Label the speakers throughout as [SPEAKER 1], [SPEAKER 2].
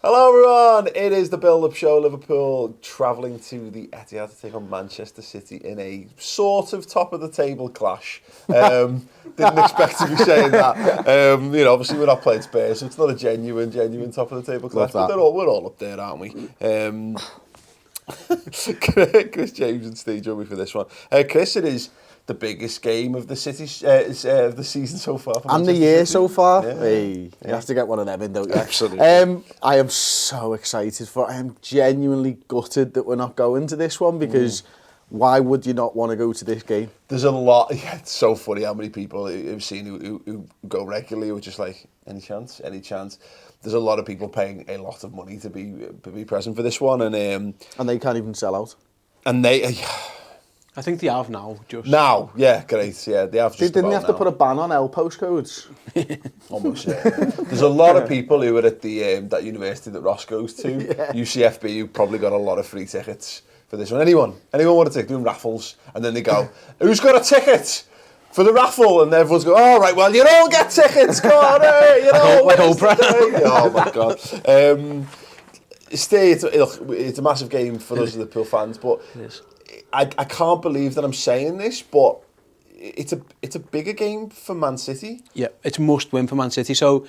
[SPEAKER 1] Hello everyone, it is the build-up show. Liverpool travelling to the Etihad to take on Manchester City in a sort of top-of-the-table clash. Didn't expect to be saying that. Obviously we're not playing Spurs, so it's not a genuine top-of-the-table clash, but we're all up there, aren't we? Chris James and Steve joined me for this one. Chris, it is the biggest game of the City of the season so far.
[SPEAKER 2] And the year so far.
[SPEAKER 1] Yeah.
[SPEAKER 2] Hey, you have to get one of them in, don't you?
[SPEAKER 1] Absolutely.
[SPEAKER 2] I am so excited for it. I am genuinely gutted that we're not going to this one because why would you not want to go to this game?
[SPEAKER 1] There's a lot. Yeah, it's so funny how many people who've seen who go regularly who are just like, any chance? There's a lot of people paying a lot of money to be present for this one, and
[SPEAKER 2] they can't even sell out.
[SPEAKER 1] And they.
[SPEAKER 3] I think they have now.
[SPEAKER 1] Now, yeah, great, yeah, they have.
[SPEAKER 2] Didn't they have to put a ban on L postcodes?
[SPEAKER 1] Almost. Yeah. There's a lot of people who are at the that university that Ross goes to, UCFB, who probably got a lot of free tickets for this one. Anyone want a ticket? Doing raffles, and then they go, "Who's got a ticket for the raffle?" And everyone's go, "All right, well, you all get tickets, go on,
[SPEAKER 3] like Oprah."
[SPEAKER 1] Oh my god. It's a massive game for us Liverpool fans, but
[SPEAKER 3] it is.
[SPEAKER 1] I can't believe that I'm saying this, but it's a bigger game for Man City.
[SPEAKER 3] Yeah, it's must win for Man City. So,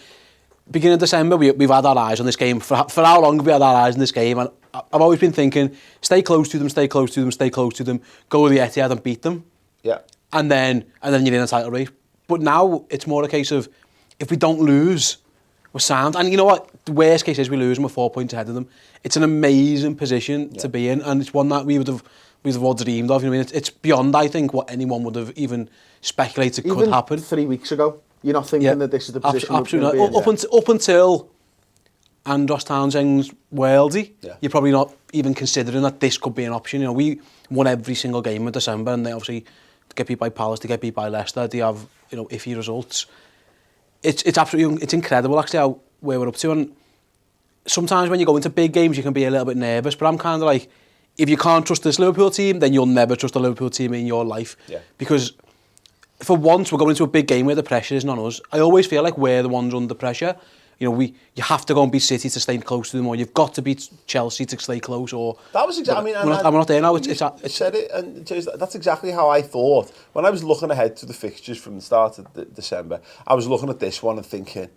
[SPEAKER 3] beginning of December, we've had our eyes on this game. For how long have we had our eyes on this game? And I've always been thinking, stay close to them, go to the Etihad and beat them.
[SPEAKER 1] Yeah.
[SPEAKER 3] And then you're in a title race. But now it's more a case of, if we don't lose, we're sound. And you know what? The worst case is we lose and we're 4 points ahead of them. It's an amazing position to be in, and it's one that we'd have all dreamed of. You know what I mean? It's beyond, I think, what anyone would have even speculated could happen.
[SPEAKER 2] 3 weeks ago, you're not thinking that this is the position
[SPEAKER 3] absolutely
[SPEAKER 2] we're
[SPEAKER 3] not. Up until Andros Townsend's worldy, you're probably not even considering that this could be an option. You know, we won every single game in December, and they obviously get beat by Palace, they get beat by Leicester, they have iffy results. It's absolutely incredible actually where we're up to, and sometimes when you go into big games you can be a little bit nervous, but I'm kind of like, if you can't trust this Liverpool team, then you'll never trust a Liverpool team in your life.
[SPEAKER 1] Yeah.
[SPEAKER 3] Because for once we're going into a big game where the pressure isn't on us. I always feel like we're the ones under pressure. You know, you have to go and beat City to stay close to them, or you've got to beat Chelsea to stay close. Or
[SPEAKER 1] that was exactly.
[SPEAKER 3] we're not there now. It's
[SPEAKER 1] said it, and that's exactly how I thought when I was looking ahead to the fixtures from the start of December. I was looking at this one and thinking,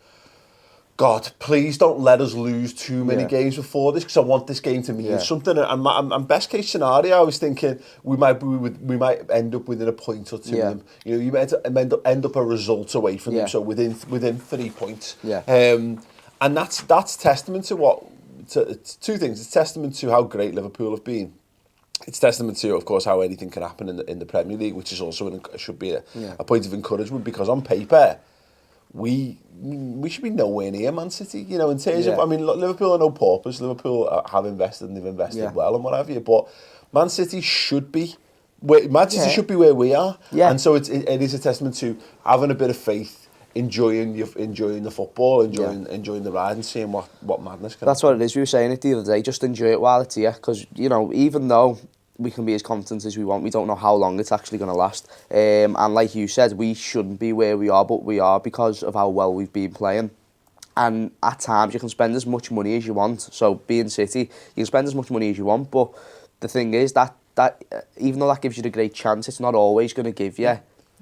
[SPEAKER 1] God, please don't let us lose too many games before this, because I want this game to mean something. And best case scenario, I was thinking we might end up within a point or two of them. You know, you might end up a result away from them, so within 3 points.
[SPEAKER 2] Yeah.
[SPEAKER 1] And that's testament to two things. It's testament to how great Liverpool have been. It's testament to, of course, how anything can happen in the Premier League, which is also should be a point of encouragement, because on paper, we should be nowhere near Man City, you know, in terms of, I mean, Liverpool are no paupers. Liverpool have invested, and they've invested well and what have you, but Man City should be where we are. Yeah. And so it is a testament to having a bit of faith, enjoying the football, enjoying the ride, and seeing what madness can
[SPEAKER 4] That's
[SPEAKER 1] happen.
[SPEAKER 4] what it is. We were saying it the other day, just enjoy it while it's here, because, you know, even though we can be as confident as we want, we don't know how long it's actually going to last. And like you said, we shouldn't be where we are, but we are because of how well we've been playing. And at times you can spend as much money as you want. So being City, you can spend as much money as you want, but the thing is that even though that gives you the great chance, it's not always going to give you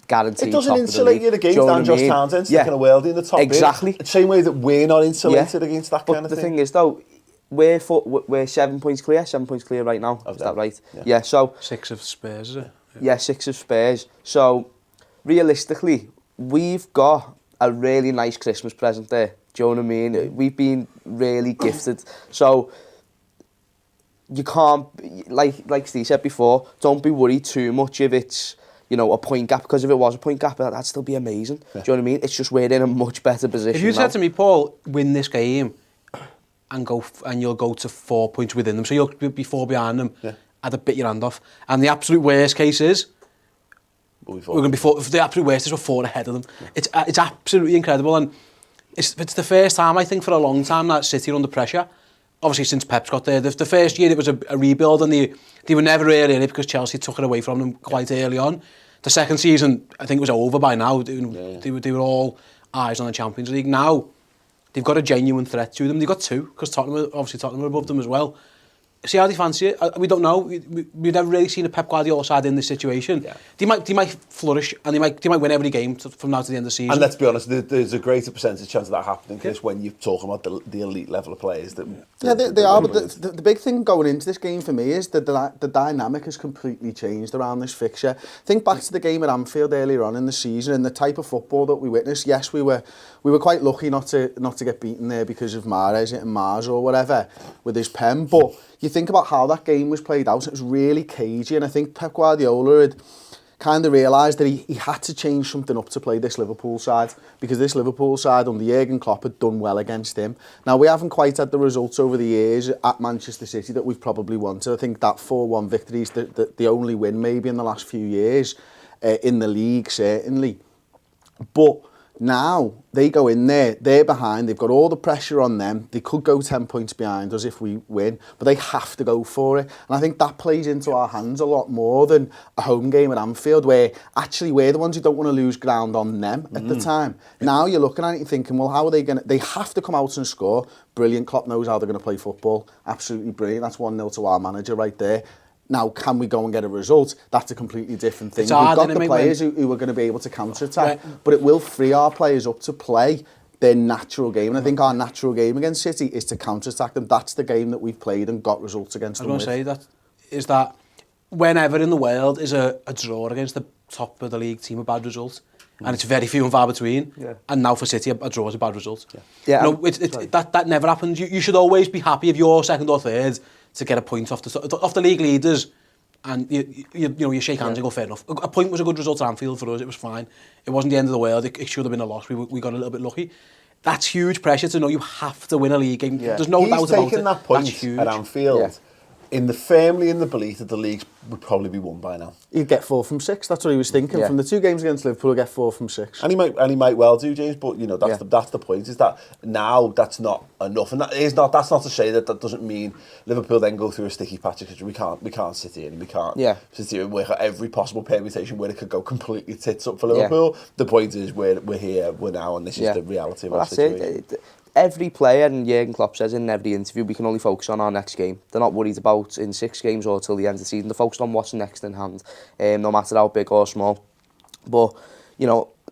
[SPEAKER 4] guaranteed.
[SPEAKER 1] It doesn't insulate you against Andros Townsend sticking a worldie in the top.
[SPEAKER 4] Exactly.
[SPEAKER 1] The same way that we're not insulated against that kind of thing.
[SPEAKER 4] But the thing is, though, we're 7 points clear. 7 points clear right now. Is that right? Yeah. So
[SPEAKER 3] 6 of Spurs, is it?
[SPEAKER 4] Yeah, 6 of Spurs. So realistically, we've got a really nice Christmas present there. Do you know what I mean? We've been really gifted. So you can't, like Steve said before, don't be worried too much if it's, you know, a point gap, because if it was a point gap, that'd still be amazing. Do you know what I mean? It's just we're in a much better position.
[SPEAKER 3] If you
[SPEAKER 4] now.
[SPEAKER 3] said to me, Paul, win this game and you'll go to 4 points within them, so you'll be 4 behind them, I'd have bit your hand off. And the absolute worst case is we're going to be 4. The absolute worst is we're 4 ahead of them. It's absolutely incredible, and it's the first time, I think, for a long time that City are under pressure. Obviously, since Pep's got there. The first year it was a rebuild, and they were never really in it because Chelsea took it away from them quite early on. The second season, I think, was over by now. They were all eyes on the Champions League. Now, they've got a genuine threat to them. They've got two, because Tottenham are above them as well. See how they fancy it. We don't know. We've never really seen a Pep Guardiola side in this situation. Yeah. They might flourish, and they might win every game from now to the end of the season.
[SPEAKER 1] And let's be honest, there's a greater percentage chance of that happening, Chris, when you're talking about the elite level of players.
[SPEAKER 2] They are, but the big thing going into this game for me is that the dynamic has completely changed around this fixture. Think back to the game at Anfield earlier on in the season and the type of football that we witnessed. Yes, we were quite lucky not to get beaten there because of Mahrez and Mars or whatever with his pen, but you think about how that game was played out, it was really cagey, and I think Pep Guardiola had kind of realised that he had to change something up to play this Liverpool side, because this Liverpool side under Jurgen Klopp had done well against him. Now, we haven't quite had the results over the years at Manchester City that we've probably wanted. I think that 4-1 victory is the only win maybe in the last few years, in the league certainly. But now they go in there, they're behind, they've got all the pressure on them, they could go 10 points behind us if we win, but they have to go for it. And I think that plays into our hands a lot more than a home game at Anfield, where actually we're the ones who don't want to lose ground on them at the time. Now you're looking at it and thinking, well, how are they going to... They have to come out and score. Brilliant. Klopp knows how they're going to play football. Absolutely brilliant. That's 1-0 to our manager right there. Now, can we go and get a result? That's a completely different thing. We've got the players who are going to be able to counter-attack, but it will free our players up to play their natural game. And I think our natural game against City is to counter-attack them. That's the game that we've played and got results against them with. I was going
[SPEAKER 3] to say that whenever in the world is a draw against the top of the league team a bad result, and it's very few and far between. Yeah. And now for City, a draw is a bad result. Yeah. You know, that never happens. You should always be happy if you're second or third to get a point off the league leaders, and you shake hands and go, fair enough. A point was a good result at Anfield for us. It was fine. It wasn't the end of the world. It should have been a loss. We got a little bit lucky. That's huge pressure to know you have to win a league game. Yeah. There's no doubt about it.
[SPEAKER 1] He's taken that point at Anfield. Yeah. Firmly in the belief that the league would probably be won by now.
[SPEAKER 2] He'd get 4 from 6. That's what he was thinking. Yeah. From the 2 games against Liverpool, he'll get 4 from 6.
[SPEAKER 1] And he might well do, James. But that's the point. Is that now that's not enough, and that's not to say that doesn't mean Liverpool then go through a sticky patch, because we can't sit here and we can't sit here and work out every possible permutation where it could go completely tits up for Liverpool. Yeah. The point is we're here, we're now, and this is the reality of our situation.
[SPEAKER 4] Every player, and Jurgen Klopp says in every interview, we can only focus on our next game. They're not worried about in 6 games or till the end of the season. They're focused on what's next in hand, no matter how big or small. But,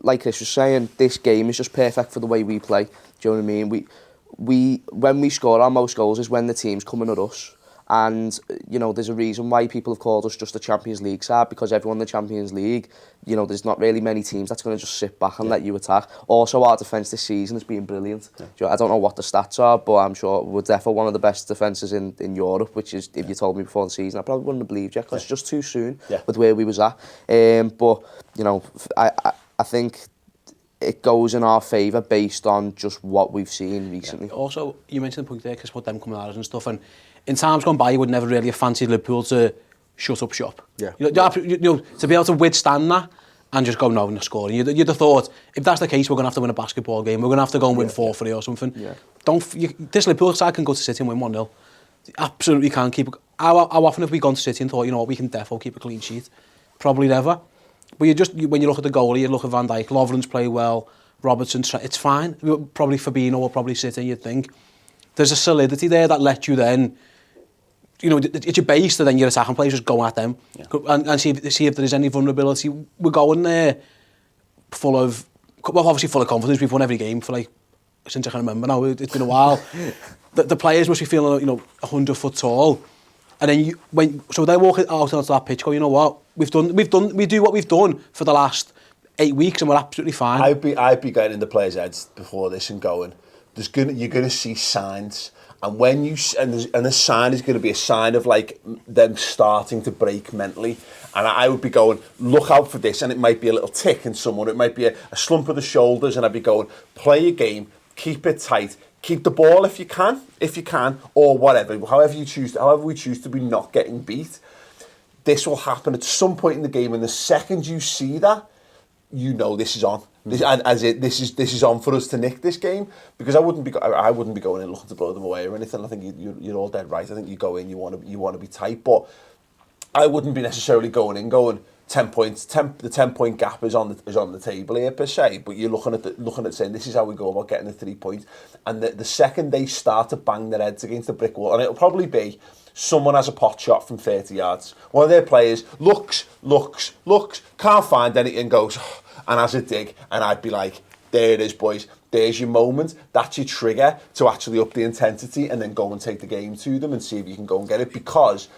[SPEAKER 4] like Chris was saying, this game is just perfect for the way we play. Do you know what I mean? When we score our most goals is when the team's coming at us. And, there's a reason why people have called us just the Champions League side, because everyone in the Champions League, there's not really many teams that's going to just sit back and let you attack. Also, our defence this season has been brilliant. Yeah. I don't know what the stats are, but I'm sure we're definitely one of the best defences in Europe, which is, if you told me before the season, I probably wouldn't have believed you, because it's just too soon with where we was at. But, I think it goes in our favour based on just what we've seen recently.
[SPEAKER 3] Yeah. Also, you mentioned the point there, Chris, about them coming at us and stuff, and in times gone by, you would never really have fancied Liverpool to shut up shop. Yeah. To be able to withstand that and just go, no, not scoring. You'd have thought, if that's the case, we're going to have to win a basketball game. We're going to have to go and win 4-3 or something. Yeah. This Liverpool side can go to City and win 1-0. Absolutely can keep. How often have we gone to City and thought, we can definitely keep a clean sheet? Probably never. But when you look at the goalie, you look at Van Dijk, Lovren's play well, Robertson, it's fine. Probably Fabinho will probably sit in, you'd think. There's a solidity there that lets you then, it's your base, that then your attacking players just go at them and see if there is any vulnerability. We're going there obviously full of confidence. We've won every game since I can remember now. It's been a while. the players must be feeling 100 foot tall, and then so they walk out onto that pitch, go, you know what, we do what we've done for the last 8 weeks, and we're absolutely fine.
[SPEAKER 1] I'd be getting in the players' heads before this and going, you're going to see signs. And when the sign is going to be a sign of them starting to break mentally, and I would be going, look out for this, and it might be a little tick in someone, it might be a slump of the shoulders, and I'd be going, play your game, keep it tight, keep the ball if you can, or whatever, however we choose to be not getting beat. This will happen at some point in the game, and the second you see that, this is on. This is on for us to nick this game, because I wouldn't be going in looking to blow them away or anything. I think you're all dead right. I think you go in, you want to be tight, but I wouldn't be necessarily going in going, 10 points. The 10-point gap is on the table here per se. But you're looking at saying this is how we go about getting the 3 points. And the second they start to bang their heads against the brick wall, and it'll probably be someone has a pot shot from 30 yards. One of their players looks, can't find anything, goes and has a dig, and I'd be like, there it is, boys. There's your moment. That's your trigger to actually up the intensity and then go and take the game to them and see if you can go and get it. Because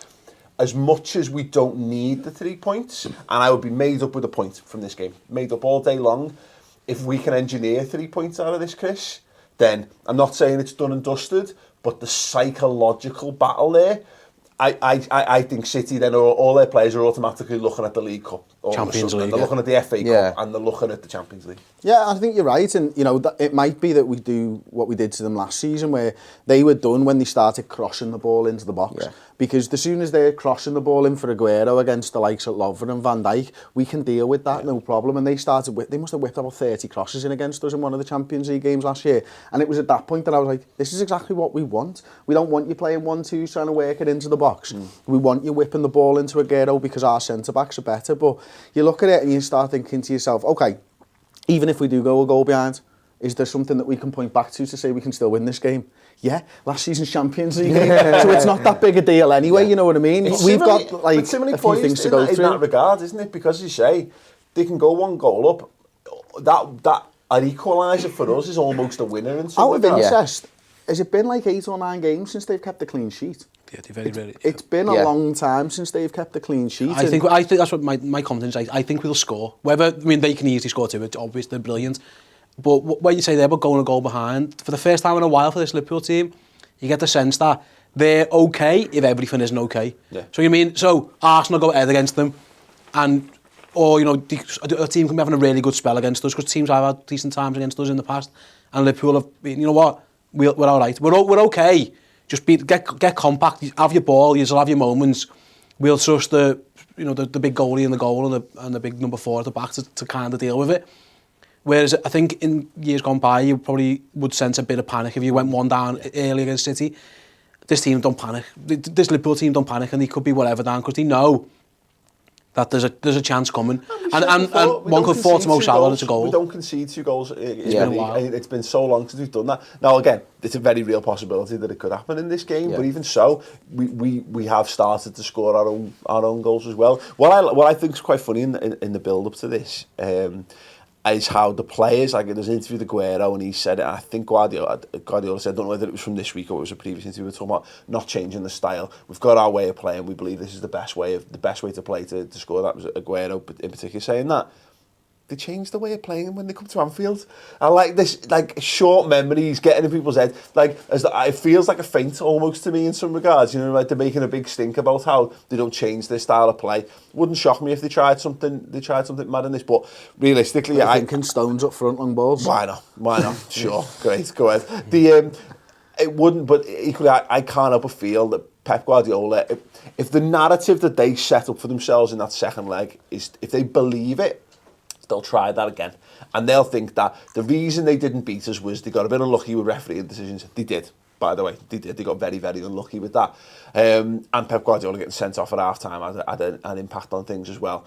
[SPEAKER 1] as much as we don't need the 3 points, and I would be made up with a point from this game, made up all day long, if we can engineer 3 points out of this, Chris, then I'm not saying it's done and dusted, but the psychological battle there, I think City then all their players are automatically looking at the League Cup,
[SPEAKER 3] Champions League.
[SPEAKER 1] They're looking at the FA Cup, and they're looking at the Champions League.
[SPEAKER 2] Yeah, I think you're right, and it might be that we do what we did to them last season, where they were done when they started crossing the ball into the box. Yeah. Because as soon as they're crossing the ball in for Aguero against the likes of Lovren and Van Dijk, we can deal with that, no problem. And they must have whipped about 30 crosses in against us in one of the Champions League games last year. And it was at that point that I was like, this is exactly what we want. We don't want you playing 1-2 trying to work it into the box. We want you whipping the ball into Aguero because our centre-backs are better. But you look at it and you start thinking to yourself, okay, even if we do go a goal behind, is there something that we can point back to say we can still win this game? Yeah, last season's Champions League game, so it's not that big a deal anyway, you know what I mean? We've got like a few things to go through.
[SPEAKER 1] In that regard, isn't it? Because you say, they can go one goal up, that an equaliser for us is almost a winner in some
[SPEAKER 2] Out of interest, has it been like 8 or 9 games since they've kept a clean sheet?
[SPEAKER 3] Yeah, they're very, very...
[SPEAKER 2] It's been a long time since they've kept a clean sheet.
[SPEAKER 3] I think that's what my confidence is. I think we'll score. They can easily score too, it's obvious they're brilliant. But when you say they're about going a goal behind, for the first time in a while for this Liverpool team, you get the sense that they're okay if everything isn't okay. Yeah. So Arsenal go ahead against them, or a team can be having a really good spell against us, because teams have had decent times against us in the past, and Liverpool have been, you know what, we're all right. We're okay. Just get compact, have your ball, you'll have your moments. We'll trust the big goalie in the goal and the big number 4 at the back to kind of deal with it. Whereas I think in years gone by, you probably would sense a bit of panic if you went 1 down early against City. This team don't panic. This Liverpool team don't panic, and they could be whatever down because they know that there's a chance coming. And one could fall to Mo Salah as a goal.
[SPEAKER 1] We don't concede 2 goals. It's been so long since we've done that. Now again, it's a very real possibility that it could happen in this game. Yeah. But even so, we have started to score our own goals as well. What I think is quite funny in the build up to this. Is how the players, like there's an interview with Aguero and he said it, I think Guardiola said, I don't know whether it was from this week or it was a previous interview, we were talking about not changing the style. We've got our way of playing, we believe this is the best way to play to score. That was Aguero in particular saying that. They changed the way of playing when they come to Anfield. I like this, like short memories getting in people's head. Like it feels like a feint almost to me in some regards. Like they're making a big stink about how they don't change their style of play. Wouldn't shock me if they tried something mad in this. But realistically,
[SPEAKER 2] I thinking Stones up front, long balls.
[SPEAKER 1] Why not? Sure, great, go ahead. It wouldn't, but equally, I can't help but feel that Pep Guardiola, if the narrative that they set up for themselves in that second leg is, if they believe it, they'll try that again. And they'll think that the reason they didn't beat us was they got a bit unlucky with refereeing decisions. They did, by the way. They did. They got very, very unlucky with that. And Pep Guardiola getting sent off at half-time had an impact on things as well.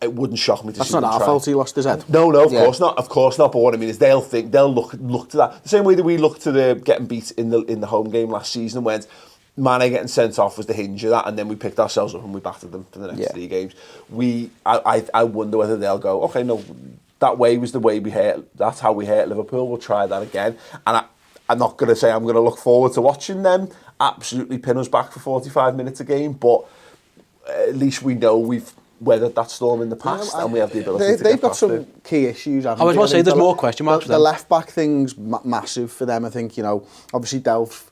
[SPEAKER 1] It wouldn't shock me to see them try.
[SPEAKER 2] That's not our fault he lost his head.
[SPEAKER 1] No, of course not. Of course not. But what I mean is they'll look to that. The same way that we looked to the getting beat in the home game last season and went, Mane getting sent off was the hinge of that, and then we picked ourselves up and we battered them for the next 3 games. I wonder whether they'll go, okay, no, that way was the way we hurt. That's how we hurt Liverpool. We'll try that again. And I'm not going to say I'm going to look forward to watching them absolutely pin us back for 45 minutes a game, but at least we know we've weathered that storm in the past, and we have the ability to
[SPEAKER 2] they've got some key issues.
[SPEAKER 3] I was going to say there's more question marks.
[SPEAKER 2] The left back thing's massive for them. I think obviously Delph.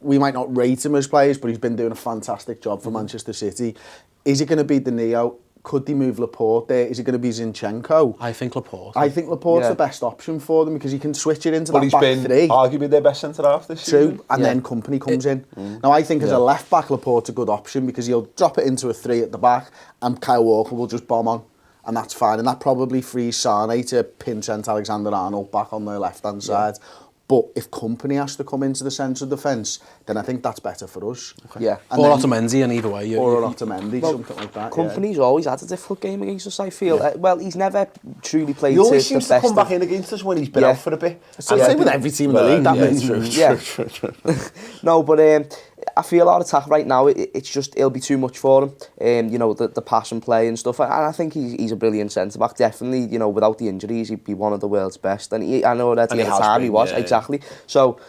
[SPEAKER 2] We might not rate him as players, but he's been doing a fantastic job for Manchester City. Is it going to be Danilo? Could they move Laporte there? Is it going to be Zinchenko?
[SPEAKER 3] I think Laporte.
[SPEAKER 2] I think Laporte's the best option for them because he can switch it into that back 3.
[SPEAKER 1] But he's been arguably their best centre-half this season.
[SPEAKER 2] True, and then Company comes in. Now, I think as a left-back, Laporte's a good option because he'll drop it into a 3 at the back and Kyle Walker will just bomb on. And that's fine. And that probably frees Sane to pin Trent Alexander-Arnold back on the left-hand side. But if Company has to come into the centre of defence, then I think that's better for us.
[SPEAKER 4] Okay. Yeah.
[SPEAKER 3] Or Otamendi, and either way.
[SPEAKER 2] Or Otamendi, something like that.
[SPEAKER 4] Company's always had a difficult game against us, I feel. Yeah. Well, he's never truly played
[SPEAKER 1] he always seems to come back in against us when he's been out for a bit.
[SPEAKER 2] It's the same with every team in the league, that means.
[SPEAKER 1] True.
[SPEAKER 4] No, but I feel our attack right now, it'll be too much for him. You know, the pass and play and stuff. And I think he's a brilliant centre-back. Definitely, you know, without the injuries, he'd be one of the world's best. And I know that at the time he was, exactly. So,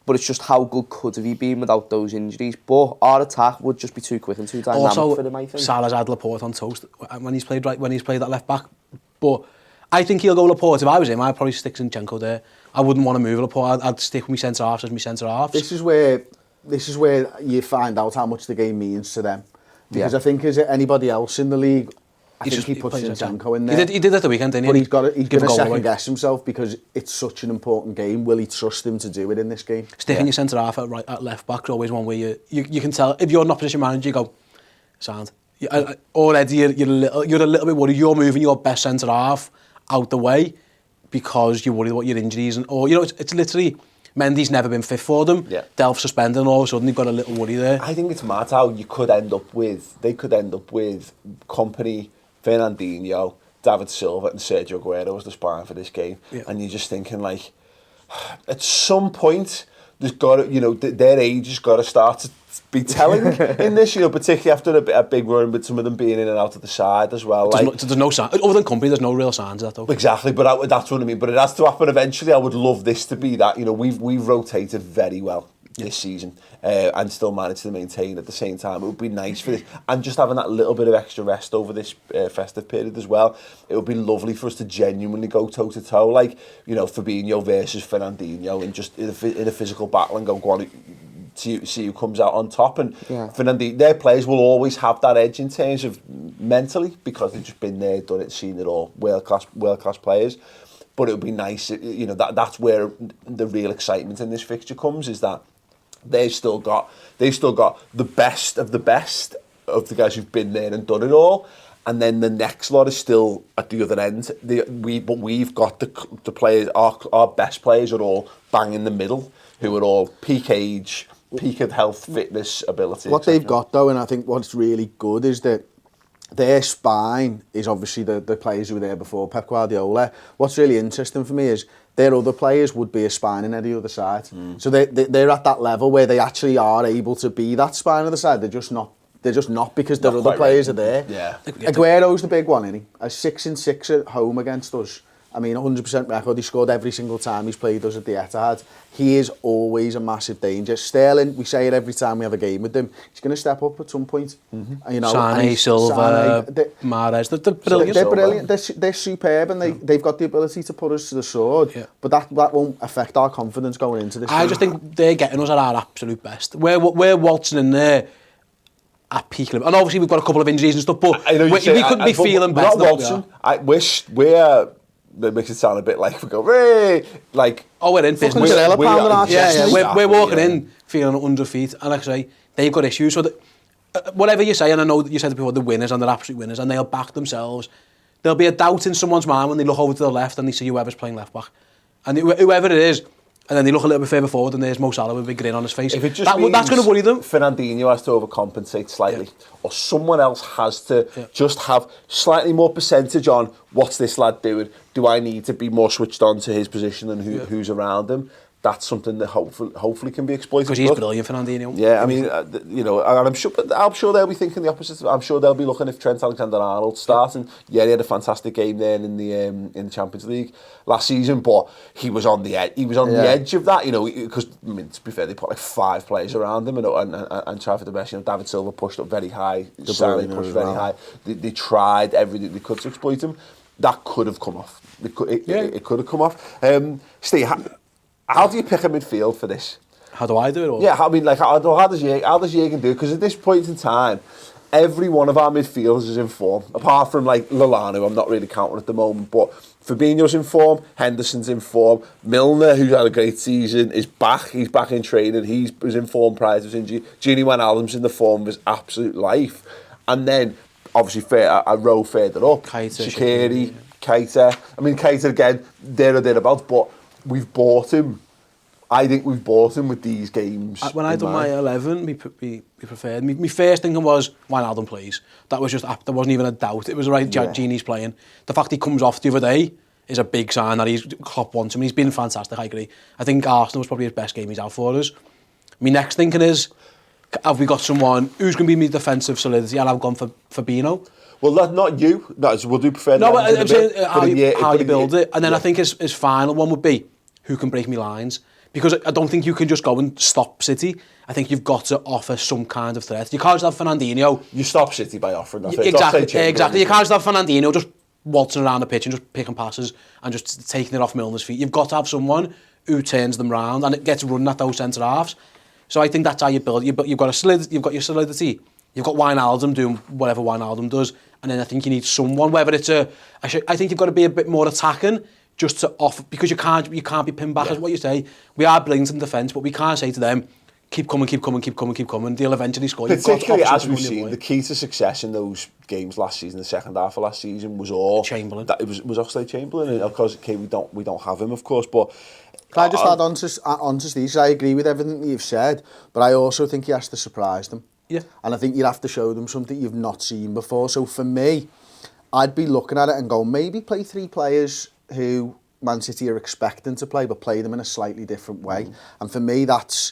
[SPEAKER 4] but it's just how good could have he been without those injuries. But our attack would just be too quick and too dynamic for him, I think.
[SPEAKER 3] Salah's had Laporte on toast when he's played that left back. But I think he'll go Laporte. If I was him, I'd probably stick Zinchenko there. I wouldn't want to move Laporte. I'd stick with my centre-halves as my centre-halves.
[SPEAKER 2] This is where you find out how much the game means to them. Because I think, is it anybody else in the league, I think he puts Zinchenko in there.
[SPEAKER 3] He did at the weekend, didn't he?
[SPEAKER 2] But he's going to second guess himself because it's such an important game. Will he trust him to do it in this game?
[SPEAKER 3] Sticking your centre half at left back is always one where you can tell if you're an opposition manager, you go, sound. Already you're a little bit worried. You're moving your best centre half out the way because you're worried about your injuries or it's literally. Mendy's never been fit for them. Yeah. Delph suspended and all of a sudden you've got a little worry there.
[SPEAKER 1] I think it's mad how they could end up with Company, Fernandinho, David Silva and Sergio Aguero as the spine for this game. Yeah. And you're just thinking like, at some point, there's got to, their age has got to start to be telling in this, particularly after a big run with some of them being in and out of the side as well.
[SPEAKER 3] There's no sign. Other than Company, there's no real signs of that though.
[SPEAKER 1] Exactly, but that's what I mean. But it has to happen eventually. I would love this to be that. We've rotated very well this season and still managed to maintain at the same time. It would be nice for this. And just having that little bit of extra rest over this festive period as well. It would be lovely for us to genuinely go toe-to-toe. Like, Fabinho versus Fernandinho and just in a physical battle and go on, see who comes out on top. And Fernandinho, their players will always have that edge in terms of mentally because they've just been there, done it, seen it all. World-class players. But it would be nice, that's where the real excitement in this fixture comes, is that they've still got the best of the guys who've been there and done it all, and then the next lot is still at the other end. But we've got the players, our best players are all bang in the middle, who are all peak age, peak of health, fitness, ability.
[SPEAKER 2] What they've got though, and I think what's really good is that their spine is obviously the players who were there before Pep Guardiola. What's really interesting for me is their other players would be a spine in any other side. So they're at that level where they actually are able to be that spine of the side. They're just not because their other players are there.
[SPEAKER 1] Yeah.
[SPEAKER 2] Aguero's the big one, isn't he? A 6-6 at home against us. I mean, 100% record. He scored every single time he's played us at the Etihad. He is always a massive danger. Sterling, we say it every time we have a game with him. He's going to step up at some point.
[SPEAKER 3] Sane, Silva, Mahrez, they're brilliant.
[SPEAKER 2] They're brilliant. They're superb, and they've got the ability to put us to the sword. Yeah. But that won't affect our confidence going into this.
[SPEAKER 3] I just think they're getting us at our absolute best. We're waltzing in there at peak level. And obviously we've got a couple of injuries and stuff, but we couldn't be feeling better.
[SPEAKER 1] Not waltzing. I wish it makes it sound a bit like we go, hey, like...
[SPEAKER 3] Oh, we're in business. We're walking in feeling under feet. And like I say, they've got issues. So that, whatever you say, and I know that you said before, the winners and they're absolute winners, and they'll back themselves. There'll be a doubt in someone's mind when they look over to the left and they see whoever's playing left back. And whoever it is, and then they look a little bit further forward and there's Mo Salah with a big grin on his face.
[SPEAKER 1] If it just
[SPEAKER 3] that's going to worry them.
[SPEAKER 1] Fernandinho has to overcompensate slightly, or someone else has to just have slightly more percentage on what's this lad doing. Do I need to be more switched on to his position and who's around him? That's something that hopefully can be exploited.
[SPEAKER 3] Because he's brilliant, Fernandinho.
[SPEAKER 1] Yeah, I mean, and I'm sure they'll be thinking the opposite. I'm sure they'll be looking if Trent Alexander-Arnold starting. Yeah, he had a fantastic game there in the Champions League last season, but he was on the edge. He was on the edge of that, because to be fair, they put like 5 players around him and tried for the best. David Silva pushed up very high. Sané pushed very high. They tried everything they could to exploit him. That could have come off. It could have come off. Steve, how do you pick a midfield for this?
[SPEAKER 3] How do I do it? Or?
[SPEAKER 1] Yeah, I mean, like, how does Jürgen do it? Because at this point in time, every one of our midfielders is in form, apart from, like, Lallana, who I'm not really counting at the moment, but Fabinho's in form, Henderson's in form, Milner, who's had a great season, is back. He's back in training. He was in form prior to his injury. Gini Wijnaldum's in the form of his absolute life. And then, obviously, a row further up, Shaqiri, Keita. I mean, Keita, again, there or thereabouts, but we've bought him I think we've bought him with these games.
[SPEAKER 3] When I done my 11, me preferred. My first thinking was, Wijnaldum plays. That was just, there wasn't even a doubt. It was right, Gini's playing. The fact he comes off the other day is a big sign that Klopp wants him. He's been fantastic, I agree. I think Arsenal was probably his best game he's out for us. My next thinking is, have we got someone who's going to be my defensive solidity? And I've gone for Fabinho.
[SPEAKER 1] Well, not you. No, so we'll do prefer.
[SPEAKER 3] No, but I'm saying how you build it. And then I think his final one would be, who can break me lines? Because I don't think you can just go and stop City. I think you've got to offer some kind of threat. You can't just have Fernandinho.
[SPEAKER 1] You stop City by offering that.
[SPEAKER 3] Exactly. You can't just have Fernandinho just waltzing around the pitch and just picking passes and just taking it off Milner's feet. You've got to have someone who turns them round and it gets running at those centre halves. So I think that's how you build. You've got your solidity. You've got Wijnaldum doing whatever Wijnaldum does, and then I think you need someone. Whether it's I think you've got to be a bit more attacking, just to offer, because you can't be pinned back. As what you say, we are brilliant in defence, but we can't say to them, keep coming. They'll eventually score.
[SPEAKER 1] Particularly as we've seen, the key to success in those games last season, the second half of last season, was all
[SPEAKER 3] Chamberlain.
[SPEAKER 1] That it was Oxlade-Chamberlain, and of course, okay, we don't have him, of course, but.
[SPEAKER 2] Can I just add on to Steve? I agree with everything that you've said, but I also think he has to surprise them.
[SPEAKER 3] Yeah.
[SPEAKER 2] And I think you'd have to show them something you've not seen before. So for me, I'd be looking at it and go, maybe play 3 players who Man City are expecting to play, but play them in a slightly different way. And for me, it's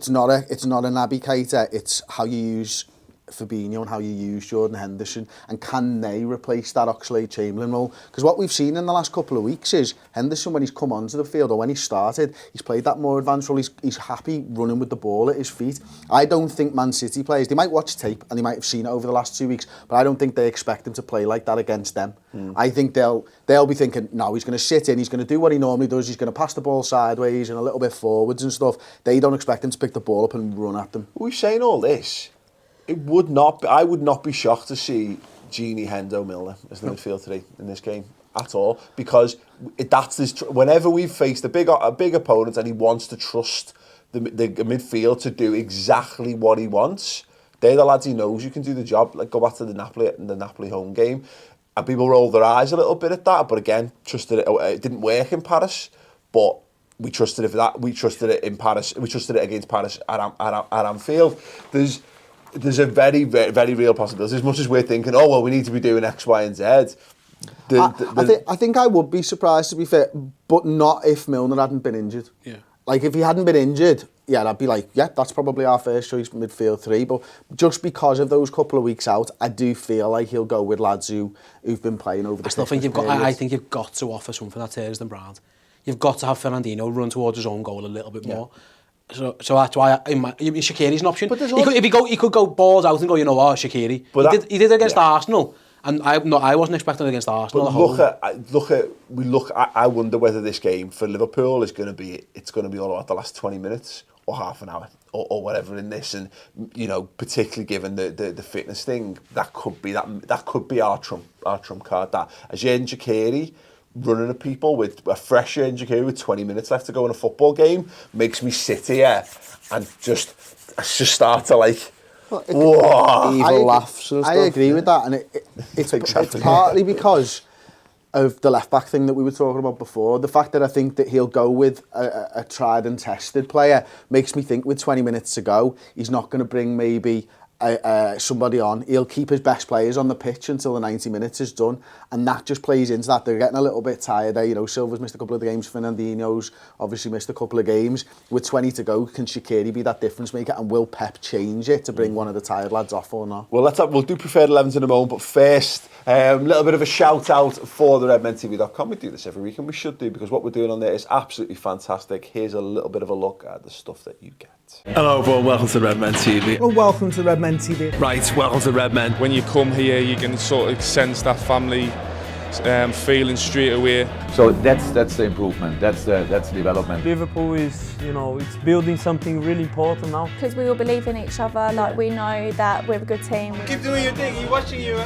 [SPEAKER 2] not a Naby Keita, it's how you use Fabinho and how you use Jordan Henderson, and can they replace that Oxlade-Chamberlain role? Because what we've seen in the last couple of weeks is Henderson, when he's come onto the field or when he started, he's played that more advanced role. He's happy running with the ball at his feet. I don't think Man City players, they might watch tape and they might have seen it over the last 2 weeks, but I don't think they expect him to play like that against them. I think they'll be thinking, no, he's going to sit in, he's going to do what he normally does, he's going to pass the ball sideways and a little bit forwards and stuff. They don't expect him to pick the ball up and run at them.
[SPEAKER 1] We're saying all this. I would not be shocked to see Gini, Hendo, Milner as the midfield 3 in this game at all, because that's this. Whenever we've faced a big opponent and he wants to trust the midfield to do exactly what he wants, they're the lads he knows you can do the job. Like, go back to the Napoli home game, and people rolled their eyes a little bit at that, but again, trusted it. It didn't work in Paris, but we trusted it for that. We trusted it in Paris. We trusted it against Paris at Anfield. There's a very, very, very real possibility. As much as we're thinking, oh, well, we need to be doing X, Y, and Z.
[SPEAKER 2] I think I would be surprised, to be fair, but not if Milner hadn't been injured.
[SPEAKER 3] Yeah.
[SPEAKER 2] Like, if he hadn't been injured, yeah, I'd be like, yeah, that's probably our first choice midfield 3. But just because of those couple of weeks out, I do feel like he'll go with lads who've been playing over the.
[SPEAKER 3] I think you've got to offer something that tears them round. You've got to have Fernandinho run towards his own goal a little bit more. So that's why Shaqiri's an option. He could go balls out and go, you know what, Shaqiri. He did against Arsenal, and I wasn't expecting it against Arsenal.
[SPEAKER 1] I wonder whether this game for Liverpool is going to be all about the last 20 minutes or half an hour or whatever in this, and particularly given the fitness thing, that could be our trump card. That as Shaqiri running at people with a fresh Shaqiri with 20 minutes left to go in a football game makes me sit here and just start to like
[SPEAKER 4] evil laughs and stuff.
[SPEAKER 2] I agree with that, and it's partly because of the left back thing that we were talking about before. The fact that I think that he'll go with a tried and tested player makes me think with 20 minutes to go, he's not going to bring maybe somebody on. He'll keep his best players on the pitch until the 90 minutes is done, and that just plays into that. They're getting a little bit tired there. Silva's missed a couple of the games, Fernandinho's obviously missed a couple of games. With 20 to go, can Shaqiri be that difference maker, and will Pep change it to bring one of the tired lads off or not?
[SPEAKER 1] Well, we'll do preferred 11s in a moment, but first, a little bit of a shout out for the redmentv.com. We do this every week, and we should do, because what we're doing on there is absolutely fantastic. Here's a little bit of a look at the stuff that you get.
[SPEAKER 5] Hello everyone, welcome to Red Men TV.
[SPEAKER 6] Well, welcome to Red Men TV.
[SPEAKER 5] Right, welcome to Red Men.
[SPEAKER 7] When you come here, you can sort of sense that family feeling straight away.
[SPEAKER 8] So that's the improvement. That's the development.
[SPEAKER 6] Liverpool is, it's building something really important now.
[SPEAKER 9] Because we all believe in each other. Like, we know that we're a good team.
[SPEAKER 10] Keep doing your thing. He's watching you.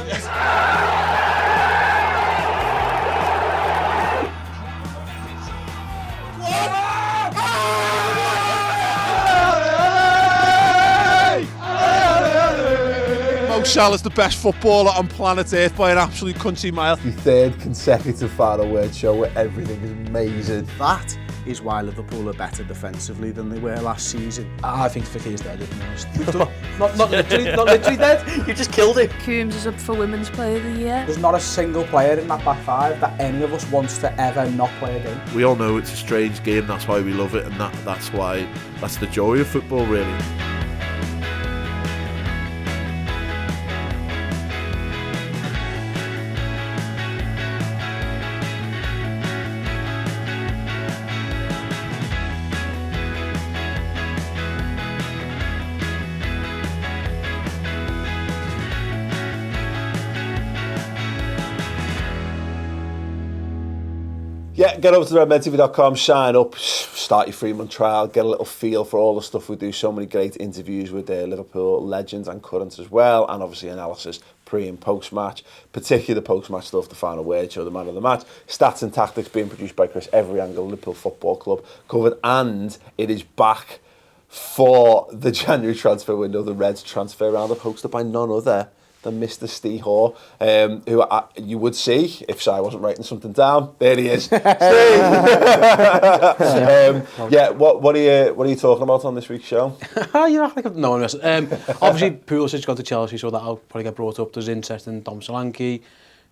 [SPEAKER 5] Salah's the best footballer on planet Earth by an absolute country mile.
[SPEAKER 1] The third consecutive final word show where everything is amazing.
[SPEAKER 2] That is why Liverpool are better defensively than they were last season.
[SPEAKER 3] I think Fekir's dead, to be honest. not literally dead.
[SPEAKER 2] You just killed it.
[SPEAKER 9] Coombs is up for Women's Player of the Year.
[SPEAKER 2] There's not a single player in that back five that any of us wants to ever not play a game.
[SPEAKER 5] We all know it's a strange game, that's why we love it, and that's the joy of football, really.
[SPEAKER 1] Yeah, get over to redmentv.com, sign up, start your 3-month trial, get a little feel for all the stuff we do. So many great interviews with Liverpool legends and currents as well, and obviously analysis pre and post match, particularly the post match stuff, the final word show, the man of the match, stats and tactics being produced by Chris Every Angle, Liverpool Football Club covered, and it is back for the January transfer window, the Reds transfer roundup, hosted by none other than Mr. Steve Hoare, who you would see if I wasn't writing something down. There he is, Steve. Yeah, what are you talking about on this week's show?
[SPEAKER 3] You're not like no one else. Obviously, Pulisic got to Chelsea, so that'll probably get brought up. There's interest in Dom Solanke.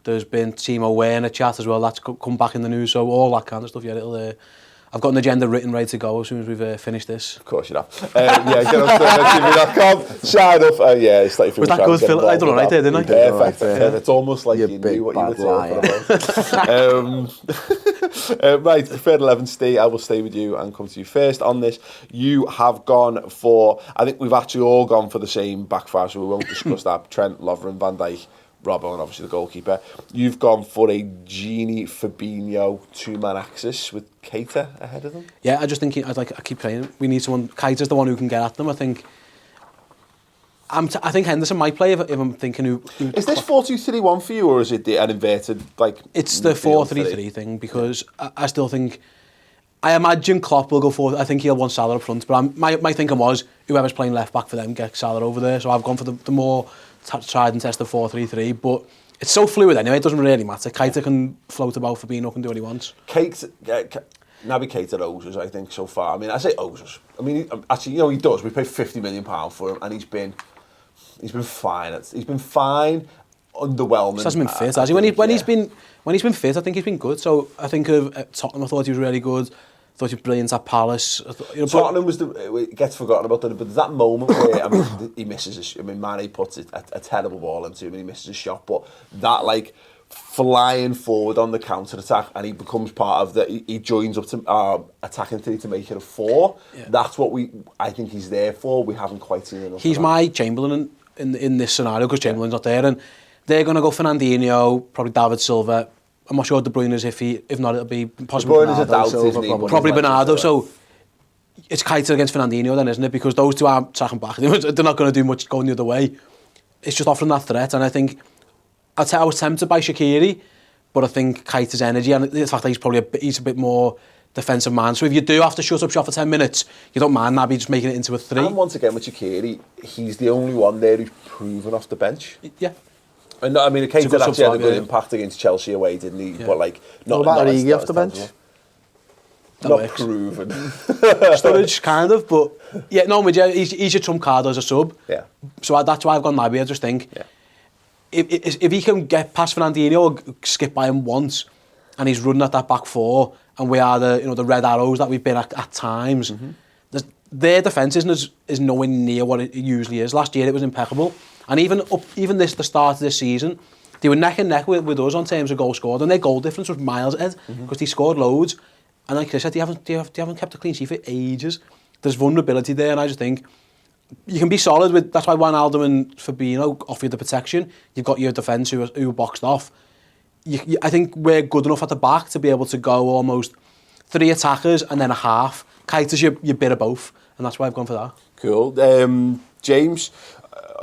[SPEAKER 3] There's been Timo Werner chat as well. That's come back in the news, so all that kind of stuff. Yeah, I've got an agenda written ready to go as soon as we've finished this.
[SPEAKER 1] Of course you have. Yeah, get on TV.com, sign up. It's like
[SPEAKER 3] was that good, Phil? I don't know, right there, didn't I?
[SPEAKER 1] Perfect. It's almost like you knew what you were talking about. Right, third 11 stay. I will stay with you and come to you first on this. You have gone for, I think we've actually all gone for the same back five, so we won't discuss that. Trent, Lovren, Van Dijk, Robbo, and obviously the goalkeeper. You've gone for a Gini Fabinho two-man axis with Keita ahead of them.
[SPEAKER 3] Yeah, I just think I keep saying we need someone. Keita's the one who can get at them. I think Henderson might play if I'm thinking who
[SPEAKER 1] is this 4-2-3-1 for you, or is it an inverted like?
[SPEAKER 3] It's the 4-3-3 thing, because I still think. I imagine Klopp will go forward. I think he'll want Salah up front, but my thinking was whoever's playing left back for them, get Salah over there. So I've gone for the more tried and tested 4-3-3, but it's so fluid anyway, it doesn't really matter. Keita can float about, Fabinho can do what he wants.
[SPEAKER 1] Naby Keita owes us, I think, so far. I mean, I say owes us. I mean, actually, you know, he does. We paid £50 million for him, and he's been fine. He's been fine, underwhelming.
[SPEAKER 3] He hasn't been fit, has he? When he's been fit, I think he's been good. So I think of Tottenham, I thought he was really good. I thought he was brilliant at Palace.
[SPEAKER 1] Tottenham it gets forgotten about, but there's that moment where he misses. Mane puts a terrible ball into him and he misses a shot, but that like flying forward on the counter attack, and he becomes part of the. He joins up to attacking three to make it a 4. Yeah. That's what I think he's there for. We haven't quite seen enough.
[SPEAKER 3] He's my Chamberlain in this scenario, because Chamberlain's not there, and they're going to go Fernandinho, probably David Silva. I'm not sure De Bruyne is if not, it'll be possibly Bernardo. Probably Bernardo. So it's Keita against Fernandinho then, isn't it? Because those two aren't tracking back. They're not going to do much going the other way. It's just offering that threat, and I think I was tempted by Shaqiri, but I think Keita's energy and the fact that he's a bit more defensive man. So if you do have to shut up shop for 10 minutes, you don't mind Naby just making it into a 3.
[SPEAKER 1] And once again with Shaqiri, he's the only one there who's proven off the bench.
[SPEAKER 3] Yeah.
[SPEAKER 1] And I mean, Keita actually had a good impact against Chelsea away, didn't he? Yeah. But like, not
[SPEAKER 2] Origi off the bench.
[SPEAKER 1] Not proven.
[SPEAKER 3] Sturridge, kind of, but yeah, no, he's your trump card as a sub.
[SPEAKER 1] Yeah.
[SPEAKER 3] So that's why I've gone Naby. I just think if he can get past Fernandinho or skip by him once, and he's running at that back 4, and we are the red arrows that we've been at times. Mm-hmm. Their defence is nowhere near what it usually is. Last year it was impeccable. And even the start of this season, they were neck and neck with us on terms of goals scored, and their goal difference was miles ahead because they scored loads. And like I said, they haven't kept a clean sheet for ages. There's vulnerability there, and I just think you can be solid with. That's why Wijnaldum and Fabinho offer you the protection. You've got your defence who are boxed off. I think we're good enough at the back to be able to go almost 3 attackers and then a half. Keita's your bit of both, and that's why I've gone for that.
[SPEAKER 1] Cool. James.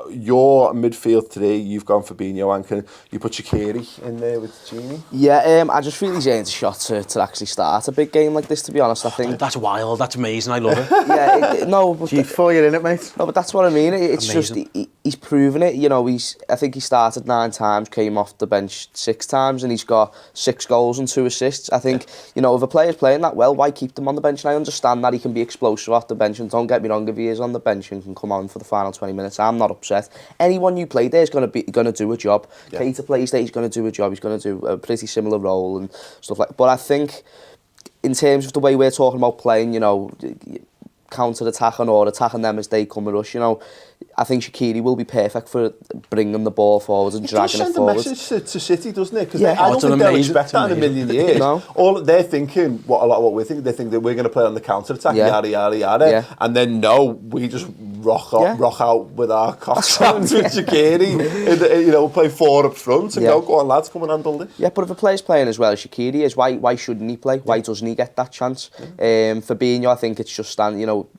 [SPEAKER 1] your midfield today, you've gone Fabinho and you put Shaqiri in there with Gini?
[SPEAKER 4] Yeah, I just feel he's earned a shot to actually start a big game like this, to be honest. I think
[SPEAKER 3] that's wild, that's amazing, I love it.
[SPEAKER 4] Yeah, no, but
[SPEAKER 2] you're in it, mate.
[SPEAKER 4] No, but that's what I mean. It's amazing. Just he's proven it. You know, I think he started 9 times, came off the bench 6 times, and he's got 6 goals and 2 assists. I think, you know, if a player's playing that well, why keep them on the bench? And I understand that he can be explosive off the bench, and don't get me wrong, if he is on the bench and can come on for the final 20 minutes, I'm not upset. Anyone you play there is going to do a job. Yeah. Keita plays there, he's going to do a job. He's going to do a pretty similar role and stuff like that. But I think, in terms of the way we're talking about playing, you know, counter-attacking or attacking them as they come at us, you know, I think Shaqiri will be perfect for bringing the ball forward and dragging it forward.
[SPEAKER 1] It does send a message to City, doesn't it? Because I don't think they'll expect that in a million years. No. All they're thinking, a lot of what we're thinking, they think that we're going to play on the counter-attack, yada, yada, yada. Yeah. And then, we just rock out with our cocks with Shaqiri. You know, play 4 up front and go on, lads, come and handle this.
[SPEAKER 4] Yeah, but if a player's playing as well as Shaqiri is, why shouldn't he play? Why doesn't he get that chance? Fabinho, I think it's just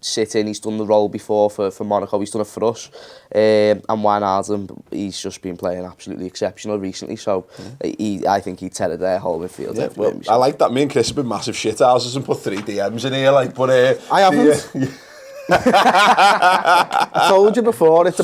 [SPEAKER 4] sitting. He's done the role before for Monaco. He's done it for us. And Wijnaldum, he's just been playing absolutely exceptional recently. So I think he'd tear their whole midfield.
[SPEAKER 1] Yeah, well, I like that. Me and Chris have been massive shithouses and put 3 DMs in here.
[SPEAKER 2] I haven't. I told you before, it's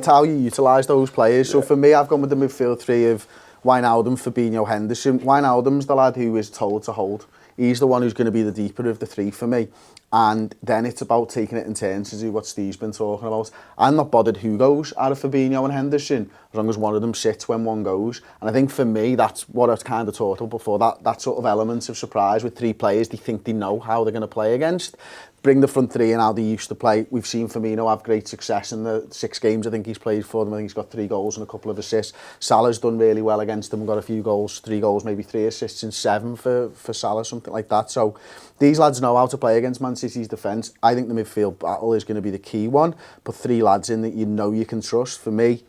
[SPEAKER 2] how you utilise those players. So for me, I've gone with the midfield 3 of Wijnaldum, Fabinho, Henderson. Wijnaldum's the lad who is told to hold. He's the one who's going to be the deeper of the 3 for me. And then it's about taking it in turns to do what Steve's been talking about. I'm not bothered who goes out of Fabinho and Henderson, as long as one of them sits when one goes. And I think for me, that's what I've kind of talked about before, that sort of element of surprise with 3 players they think they know how they're going to play against. Bring the front 3 and how they used to play. We've seen Firmino have great success in the 6 games I think he's played for them. I think he's got 3 goals and a couple of assists. Salah's done really well against them and got a few goals, 3 goals, maybe 3 assists in 7 for Salah, something like that. So these lads know how to play against Man City's defence. I think the midfield battle is going to be the key one. Put 3 lads in that you know you can trust. For me,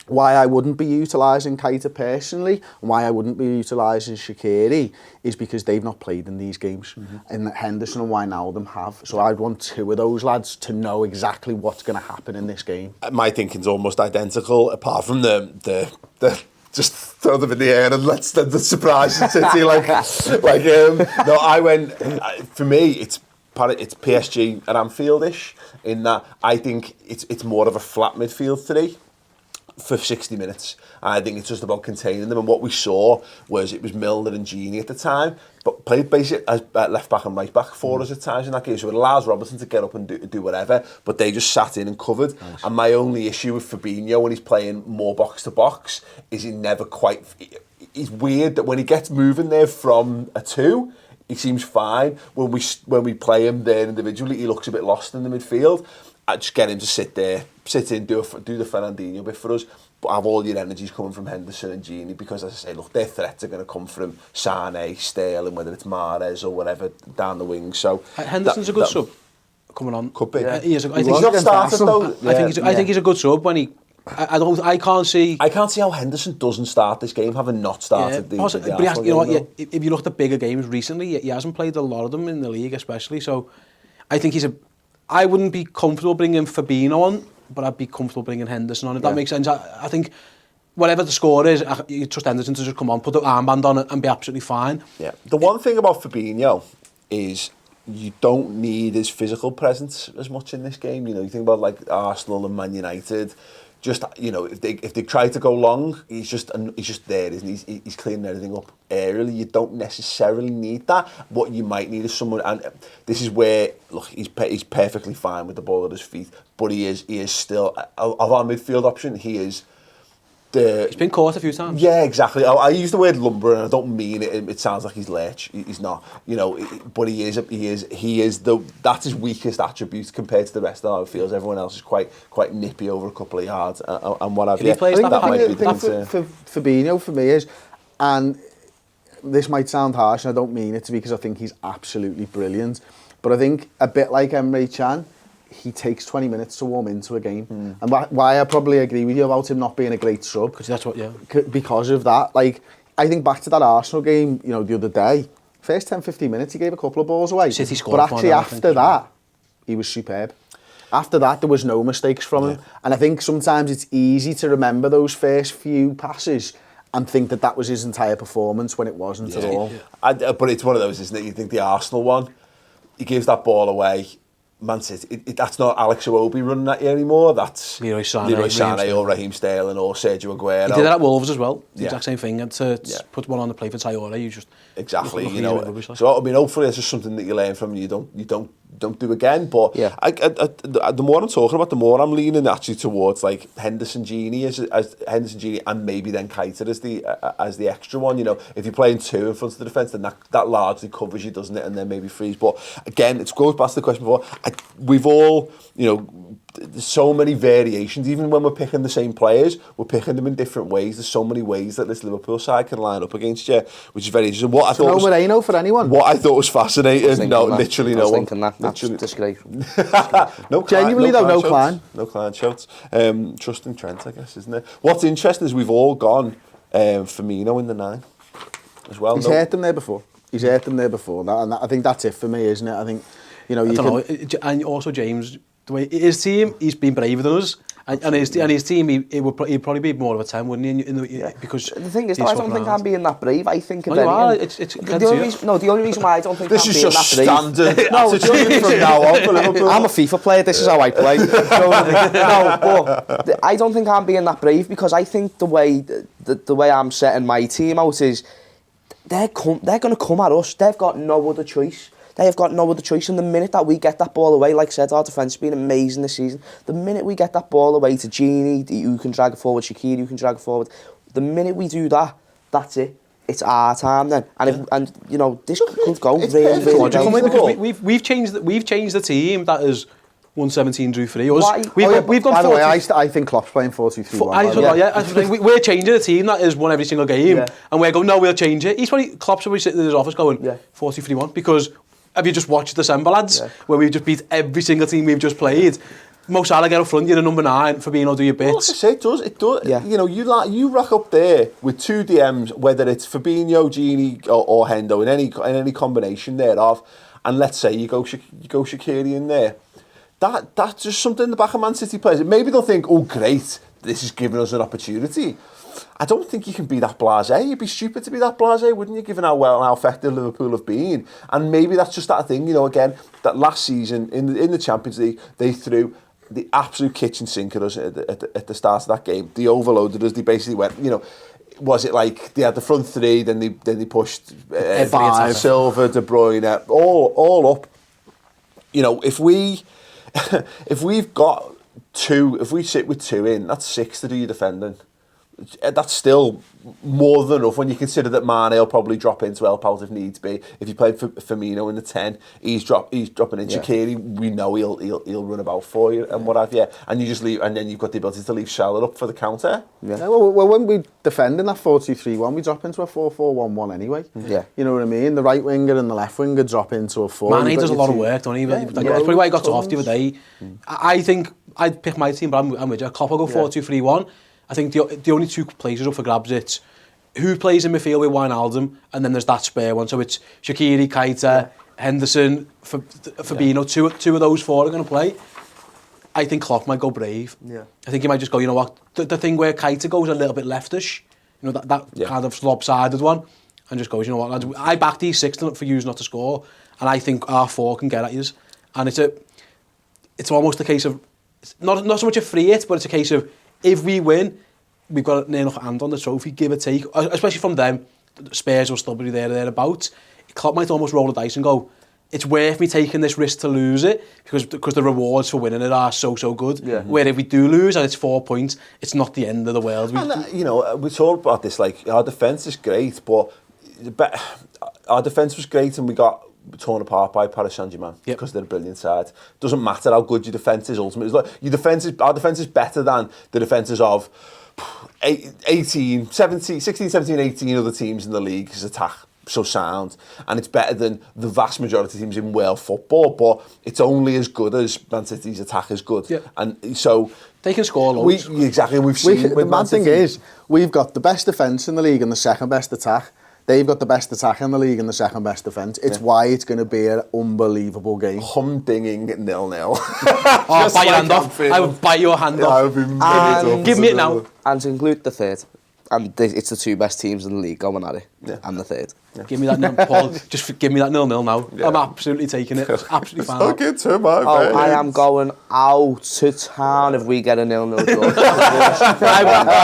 [SPEAKER 2] why I wouldn't be utilising Keita personally, and why I wouldn't be utilising Shaqiri, is because they've not played in these games. And Henderson and Wijnaldum have. So I'd want 2 of those lads to know exactly what's going to happen in this game.
[SPEAKER 1] My thinking's almost identical, apart from the just throw them in the air and let's the surprise City. No, I went. For me, it's PSG and Anfield-ish in that I think it's more of a flat midfield today for 60 minutes. And I think it's just about containing them. And what we saw was it was Milner and Gini at the time, but played basically as left back and right back for us at times in that game. So it allows Robertson to get up and do whatever, but they just sat in and covered. Nice. And my only issue with Fabinho when he's playing more box to box is he's weird that when he gets moving there from a 2, he seems fine. When we play him there individually, he looks a bit lost in the midfield. I just get him to sit in, do the Fernandinho bit for us, but have all your energies coming from Henderson and Gini, because as I say, look, their threats are going to come from Sane, Sterling, whether it's Mahrez or whatever down the wing. So
[SPEAKER 3] Henderson's a good sub coming on.
[SPEAKER 1] Could be.
[SPEAKER 3] Yeah. He's not
[SPEAKER 1] started though.
[SPEAKER 3] I think he's a good sub when he. I can't see
[SPEAKER 1] how Henderson doesn't start this game, having not started the
[SPEAKER 3] if you look at the bigger games recently, he hasn't played a lot of them in the league, especially. So I think I wouldn't be comfortable bringing Fabinho on, but I'd be comfortable bringing Henderson on, if that makes sense. I think whatever the score is, you trust Henderson to just come on, put the armband on it and be absolutely fine. Yeah.
[SPEAKER 1] The one thing about Fabinho is you don't need his physical presence as much in this game. You know, you think about like Arsenal and Man United. Just, you know, if they try to go long, he's just there, isn't he? He's cleaning everything up aerially. You don't necessarily need that. What you might need is someone, and this is where, look, he's perfectly fine with the ball at his feet, but he is still, of our midfield option, he is
[SPEAKER 3] he's been caught a few times.
[SPEAKER 1] Yeah, exactly. I use the word lumber, and I don't mean it. It sounds like he's lurch. He's not, you know. But he is that's his weakest attribute compared to the rest of our fields. Everyone else is quite nippy over a couple of yards and what have you.
[SPEAKER 2] I think the thing for Fabinho for me is, and this might sound harsh, and I don't mean it to be, because I think he's absolutely brilliant. But I think a bit like Emre Can, he takes 20 minutes to warm into a game. And why I probably agree with you about him not being a great sub,
[SPEAKER 3] because that's what,
[SPEAKER 2] because of that. Like, I think back to that Arsenal game, you know, the other day, first 10-15 minutes he gave a couple of balls away,
[SPEAKER 3] City scored,
[SPEAKER 2] but actually after that he was superb. After that, there was no mistakes from him. And I think sometimes it's easy to remember those first few passes and think that was his entire performance when it wasn't at all.
[SPEAKER 1] But it's one of those, isn't it? You think the Arsenal one, he gives that ball away. Man City, that's not Alex Iwobi running at you anymore. That's
[SPEAKER 3] Leroy Sané
[SPEAKER 1] or Raheem Sterling or Sergio Aguero.
[SPEAKER 3] He did that at Wolves as well. The exact same thing. And to put one on the play for Traore, you just
[SPEAKER 1] exactly. You know. So I mean, hopefully, it's just something that you learn from. And you don't do again. But the more I'm talking about, the more I'm leaning actually towards like Henderson Gini as Henderson Gini, and maybe then Keita as the extra one. You know, if you're playing two in front of the defence, then that largely covers you, doesn't it? And then maybe freeze. But again, it goes back to the question before. We've all, you know, there's so many variations. Even when we're picking the same players, we're picking them in different ways. There's so many ways that this Liverpool side can line up against you, which is very interesting. What I thought
[SPEAKER 2] Moreno for anyone.
[SPEAKER 1] What I thought was fascinating. No, literally no one.
[SPEAKER 4] That's disgraceful.
[SPEAKER 1] No,
[SPEAKER 2] genuinely though, no Klein.
[SPEAKER 1] No Klein shots. Trusting Trent, I guess, isn't it? What's interesting is we've all gone Firmino in the 9 as well.
[SPEAKER 2] He's hurt them there before. And I think that's it for me, isn't it? I think, you know,
[SPEAKER 3] and also James, the way his team, he's been braver than us, and his team, he'd probably be more of a 10, wouldn't he? Because
[SPEAKER 4] the thing is, I don't think I'm being that brave. I think
[SPEAKER 3] the
[SPEAKER 4] only reason why I don't think
[SPEAKER 1] this
[SPEAKER 4] I'm
[SPEAKER 1] is
[SPEAKER 4] being
[SPEAKER 1] just
[SPEAKER 4] that brave.
[SPEAKER 1] standard attitude from now on for Liverpool.
[SPEAKER 4] I'm a FIFA player. This is how I play. But I don't think I'm being that brave because I think the way I'm setting my team out is they're going to come at us. They've got no other choice. They have got no other choice. And the minute that we get that ball away, like I said, our defence has been amazing this season. The minute we get that ball away to Gini, who can drag it forward, Shaqiri, who can drag it forward, the minute we do that, that's it. It's our time then. And you know, this could go really, really well.
[SPEAKER 3] We've changed the team that is 117 drew 3. We've gone.
[SPEAKER 2] By the way, I think Klopp's playing 4-2-3-1.
[SPEAKER 3] We're changing a team that has won every single game, and we're going, no, we'll change it. Klopp's probably sitting in his office going 4-2-3-1 because have you just watched December, lads, where we've just beat every single team we've just played? Mo Salah get up front, you're a number 9, Fabinho do your bits.
[SPEAKER 1] Well, like I say, it does. Yeah. You know, you rock up there with 2 DMs, whether it's Fabinho, Gini or Hendo in any combination thereof, and let's say you go Shaqiri in there. That's just something in the back of Man City players. Maybe they'll think, oh great, this is giving us an opportunity. I don't think you can be that blasé. You'd be stupid to be that blasé, wouldn't you, given how effective Liverpool have been? And maybe that's just that thing, you know, again, that last season in the Champions League, they threw the absolute kitchen sink at us at the start of that game. They overloaded us. They basically went, you know, was it like they had the front 3, then they pushed Silva, De Bruyne, all up. You know, if we've got 2, if we sit with 2 in, that's 6 to do your defending. That's still more than enough when you consider that Mane will probably drop in to help out if needs be. If you played Firmino in the 10, he's dropping in. Shaqiri, we know he'll run about for you and what have you. And you just leave, and then you've got the ability to leave Salah up for the counter.
[SPEAKER 2] Yeah. Well, when we defend in that 4-2-3-1, we drop into a 4-4-1-1 anyway. Yeah. You know what I mean? The right winger and the left winger drop into a 4.
[SPEAKER 3] Mane does a lot of work, don't he? That's probably why he got off the other day. I think I'd pick my team, but I'm with you. Klopp will go 4-2-3-1. I think the only 2 places up for grabs, it's who plays in midfield with Wijnaldum, and then there's that spare one. So it's Shaqiri, Keita, Henderson, Fabinho. Two of those 4 are going to play. I think Klopp might go brave. Yeah. I think he might just go, you know what, the thing where Keita goes a little bit leftish, you know, that kind of lopsided one, and just goes, you know what, lads, I back these 6 for you not to score, and I think our 4 can get at you. And it's almost a case of, not so much a free hit, but it's a case of, if we win, we've got near enough hand on the trophy, give or take, especially from them. Spurs will still be thereabouts. Klopp might almost roll the dice and go, it's worth me taking this risk to lose it because the rewards for winning it are so good. Yeah. Where if we do lose and it's 4 points, it's not the end of the world.
[SPEAKER 1] You know, we talk about this, like, our defence is great, but our defence was great and we got torn apart by Paris Saint-Germain because they're a brilliant side. Doesn't matter how good your defence is ultimately. Like, our defence is better than the defences of 16, 17, 18 other teams in the league. His attack so sound, and it's better than the vast majority of teams in world football, but it's only as good as Man City's attack is good. Yeah. And so
[SPEAKER 3] they can score loads.
[SPEAKER 1] We've seen
[SPEAKER 2] the mad thing is, we've got the best defence in the league and the second best attack. They've got the best attack in the league and the second best defence. It's why it's going to be an unbelievable game.
[SPEAKER 1] Humdinging 0-0.
[SPEAKER 3] I'll bite your hand off. I would bite your hand off. Give me it now.
[SPEAKER 4] And to include the third. And it's the two best teams in the league going at it. Yeah. And the third.
[SPEAKER 3] Yeah. Give me that 0-0, Paul. Just give me that 0-0 now. Yeah. I'm absolutely taking it. Absolutely fine.
[SPEAKER 1] I'll get to my
[SPEAKER 4] I am going out to town if we get a 0-0 draw.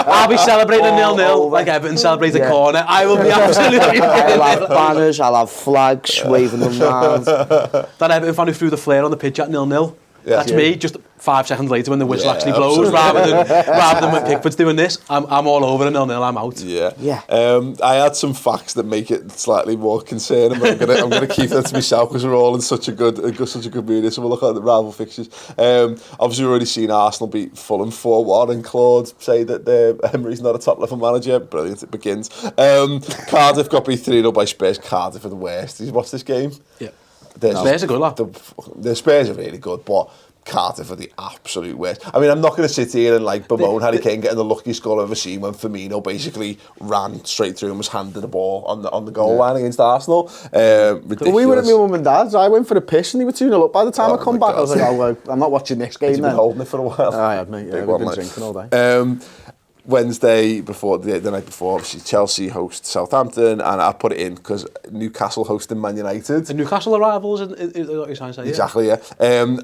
[SPEAKER 3] I'll be celebrating a 0-0 like Everton celebrates a corner. I will be absolutely.
[SPEAKER 4] I'll have banners, I'll have flags waving them round.
[SPEAKER 3] That Everton fan who threw the flare on the pitch at 0-0. Yeah. That's me, just 5 seconds later when the whistle actually blows, rather than when Pickford's doing this. I'm all over a 0-0, I'm out.
[SPEAKER 1] Yeah. I had some facts that make it slightly more concerning, but I'm gonna keep that to myself because we're all in such a good mood. So we'll look at the rival fixtures. Obviously, we've already seen Arsenal beat Fulham 4-1, and Claude say that Emery's not a top-level manager. Brilliant, it begins. Cardiff got beat 3-0 by Spurs. Cardiff are the worst. Did you watch this game?
[SPEAKER 3] Yeah. Spurs are good, lad.
[SPEAKER 1] The Spurs are really good, but Cardiff are the absolute worst. I mean, I'm not going to sit here and bemoan Harry Kane getting the luckiest goal I've ever seen when Firmino basically ran straight through and was handed the ball on the goal line against Arsenal. Ridiculous.
[SPEAKER 2] We were at my mum and dad's. I went for a piss and they were 2-0 up. By the time I come back, I was like, I'm not watching this game.
[SPEAKER 1] You've been holding it for a while.
[SPEAKER 2] I had, mate. Yeah, we've been drinking all day.
[SPEAKER 1] Wednesday before the night before, obviously Chelsea host Southampton, and I put it in because Newcastle hosting Man United.
[SPEAKER 3] The Newcastle rivals is what you're trying to say.
[SPEAKER 1] Exactly, yeah.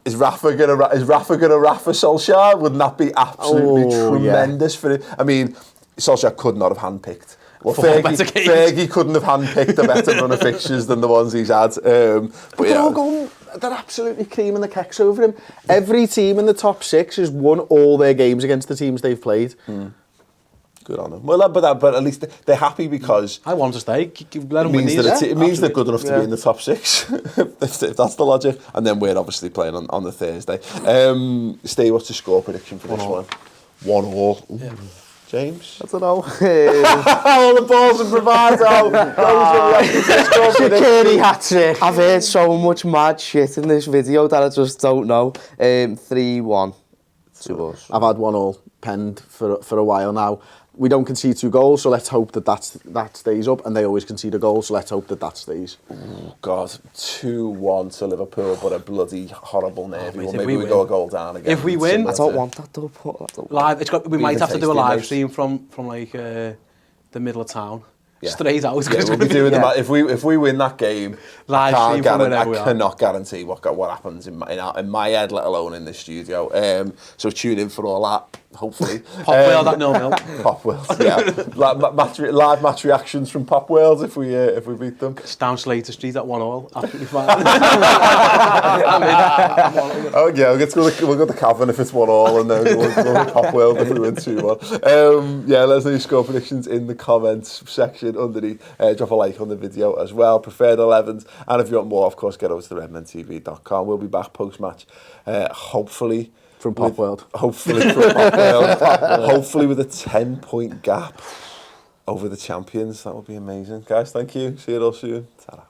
[SPEAKER 1] Is Rafa gonna Rafa Solskjaer? Wouldn't that be absolutely tremendous for him? I mean, Solskjaer could not have handpicked. Well, Fergie couldn't have handpicked a better run of fixtures than the ones he's had. But yeah.
[SPEAKER 2] They're absolutely creaming the kecks over him. Every team in the top 6 has won all their games against the teams they've played.
[SPEAKER 1] Good on them. Well, but at least they're happy because
[SPEAKER 3] I want to stay. Let them win these.
[SPEAKER 1] It means they're good enough to be in the top 6, if that's the logic. And then we're obviously playing on the Thursday. Steve, what's the score prediction for this one? 1-1. Yeah. James?
[SPEAKER 2] I don't know.
[SPEAKER 1] All the balls and bravado.
[SPEAKER 2] Shaqiri hat-trick.
[SPEAKER 4] I've heard so much mad shit in this video that I just don't know. 3-1 to us.
[SPEAKER 2] I've had 1-1 penned for a while now. We don't concede 2 goals, so let's hope that stays up. And they always concede a goal, so let's hope that stays.
[SPEAKER 1] Oh, God, 2-1 to Liverpool, but a bloody horrible nervy one. Maybe we go a goal down again.
[SPEAKER 3] If we win,
[SPEAKER 4] I don't want that though.
[SPEAKER 3] Live. We might have to do a live stream from like the middle of town. Yeah. Straight out.
[SPEAKER 1] Yeah, we'll be doing if we win that game, I cannot guarantee what happens in my head, let alone in the studio. So tune in for all that. Hopefully.
[SPEAKER 3] Pop World at 0-0.
[SPEAKER 1] Pop World, yeah. Live match reactions from Pop World if we beat them.
[SPEAKER 3] It's down Slater Street at 1-1. Absolutely fine.
[SPEAKER 1] Oh yeah, we'll go to Cavern if it's 1-1, and then we'll go to Pop World if we win 2-1. Yeah, let us know your score predictions in the comments section underneath. Drop a like on the video as well. Preferred 11s, and if you want more, of course, get over to redmentv.com. We'll be back post match, hopefully.
[SPEAKER 2] From Pop World.
[SPEAKER 1] Hopefully from Pop World. Hopefully with a 10-point gap over the champions. That would be amazing. Guys, thank you. See you all soon. Ta-ra.